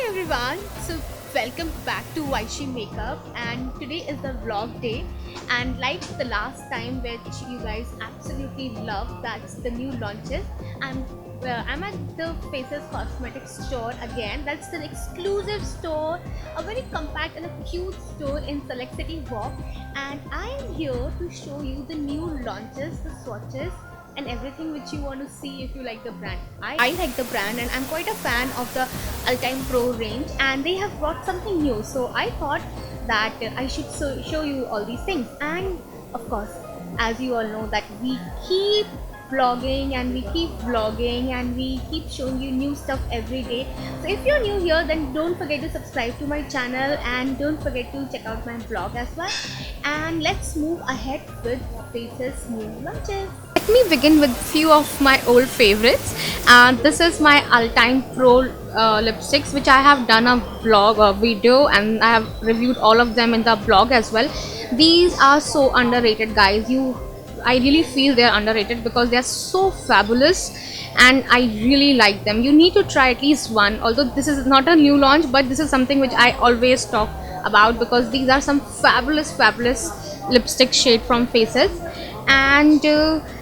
everyone, so welcome back to Vaishi Makeup, and today is the vlog day. And like the last time, which you guys absolutely love, that's the new launches. I'm I'm at the Faces Cosmetics store again. That's the exclusive store, a very compact and a cute store in Select City Walk. And I am here to show you the new launches, the swatches, and everything which you want to see if you like the brand. I like the brand and I'm quite a fan of the Altime Pro range, and they have brought something new, so I thought that I should show you all these things. And of course, as you all know, that we keep vlogging and we keep vlogging and we keep showing you new stuff every day. So if you're new here, then don't forget to subscribe to my channel and don't forget to check out my blog as well. And let's move ahead with Faces new launches. Let me begin with few of my old favorites, and this is my Altime Pro lipsticks, which I have done a vlog or video, and I have reviewed all of them in the blog as well. These are so underrated, guys. I really feel they are underrated because they are so fabulous and I really like them. You need to try at least one, although this is not a new launch, but this is something which I always talk about because these are some fabulous lipstick shade from Faces. And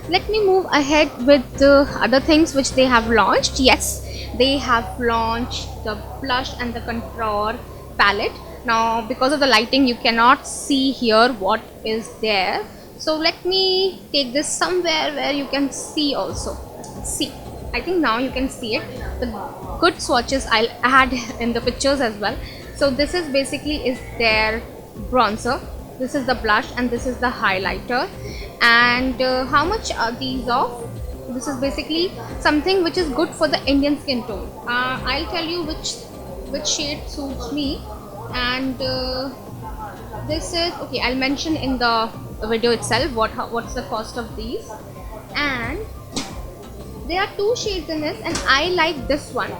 let me move ahead with the other things which they have launched. Yes, they have launched the blush and the contour palette. Now because of the lighting you cannot see here what is there, so let me take this somewhere where you can see also. See, I think now you can see it. The good swatches I'll add in the pictures as well. So this is basically is their bronzer, this is the blush, and this is the highlighter. And how much are these of? This is basically something which is good for the Indian skin tone. I'll tell you which shade suits me. And this is okay, I'll mention in the video itself what's the cost of these. And there are two shades in this and I like this one.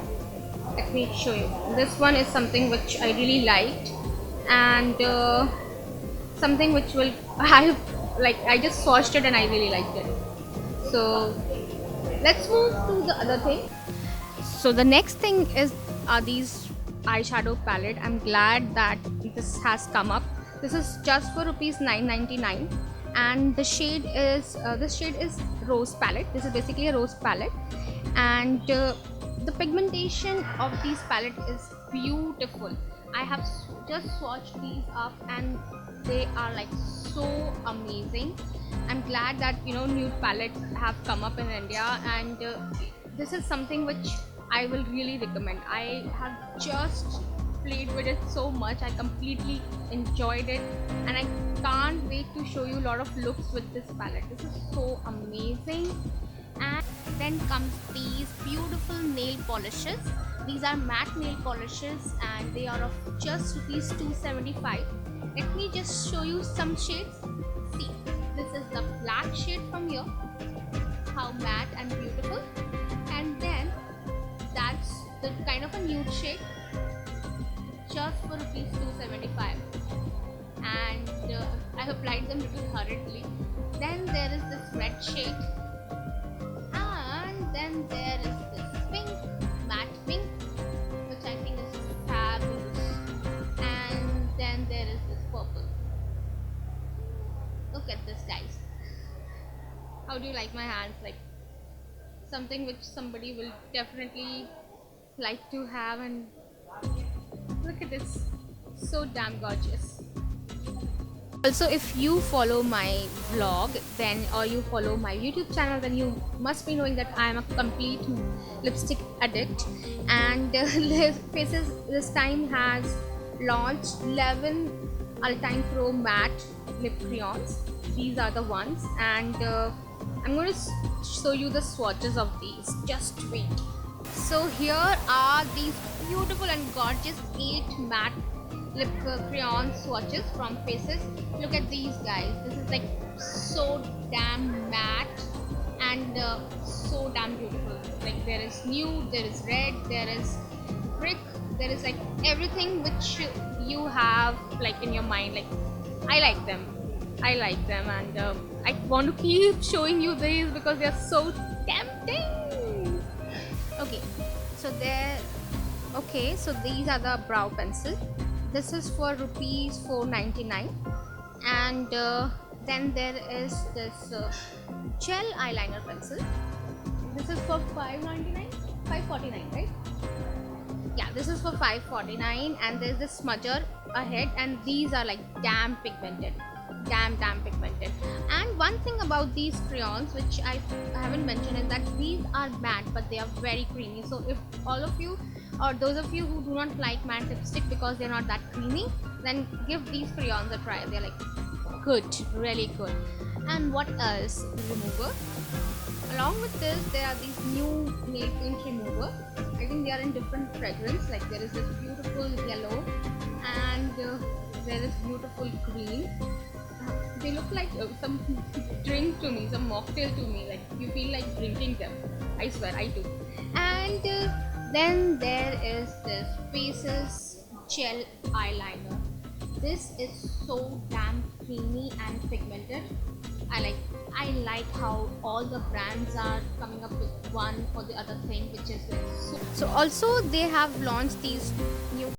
Let me show you. This one is something which I really liked, and something which will I just swatched it and I really liked it. So let's move to the other thing. So the next thing are these eyeshadow palette. I'm glad that this has come up. This is just for rupees 9.99, and the shade is this shade is rose palette. This is basically a rose palette, and the pigmentation of these palette is beautiful. I have just swatched these up and they are like so amazing. I'm glad that nude palettes have come up in India, and this is something which I will really recommend. I have just played with it so much. I completely enjoyed it and I can't wait to show you a lot of looks with this palette. This is so amazing. And then comes these beautiful nail polishes. These are matte nail polishes and they are of just rupees 275. Let me just show you some shades. See, this is the black shade from here, how matte and beautiful. And then that's the kind of a nude shade, just for rupees 275. And I have applied them little hurriedly. Then there is this red shade, and then there is this pink, matte pink, which I think is fabulous. And then there is this purple. Look at this, guys. How do you like my hands? Like something which somebody will definitely like to have. And look at this, so damn gorgeous. Also, if you follow my vlog then, or you follow my YouTube channel, then you must be knowing that I am a complete lipstick addict. And Faces this time has launched 11 Altime Pro matte lip crayons. These are the ones, and I'm going to show you the swatches of these. Just wait. So here are these beautiful and gorgeous 8 matte lip crayon swatches from Faces. Look at these, guys. This is like so damn matte and so damn beautiful. Like there is nude, there is red, there is brick, there is like everything which you have like in your mind. Like I like them, and I want to keep showing you these because they are so tempting. Okay, so there Okay, so these are the brow pencil. This is for rupees 499, and then there is this gel eyeliner pencil. This is for 599, 549, right? Yeah, this is for 549, and there's this smudger ahead, and these are like damn pigmented, damn pigmented. And one thing about these crayons which I haven't mentioned is that these are matte but they are very creamy. So if all of you, or those of you who do not like matte lipstick because they're not that creamy, then give these crayons a try. They're like good, really good. And what else? Remover. Along with this, there are these new nail paint remover. I think they are in different fragrance. Like there is this beautiful yellow, and there is beautiful green. They look like some drink to me, some mocktail to me. Like you feel like drinking them. I swear, I do. And then there is this Faces gel eyeliner. This is so damn creamy and pigmented. I like how all the brands are coming up with one or the other thing, which is like so. So also they have launched these new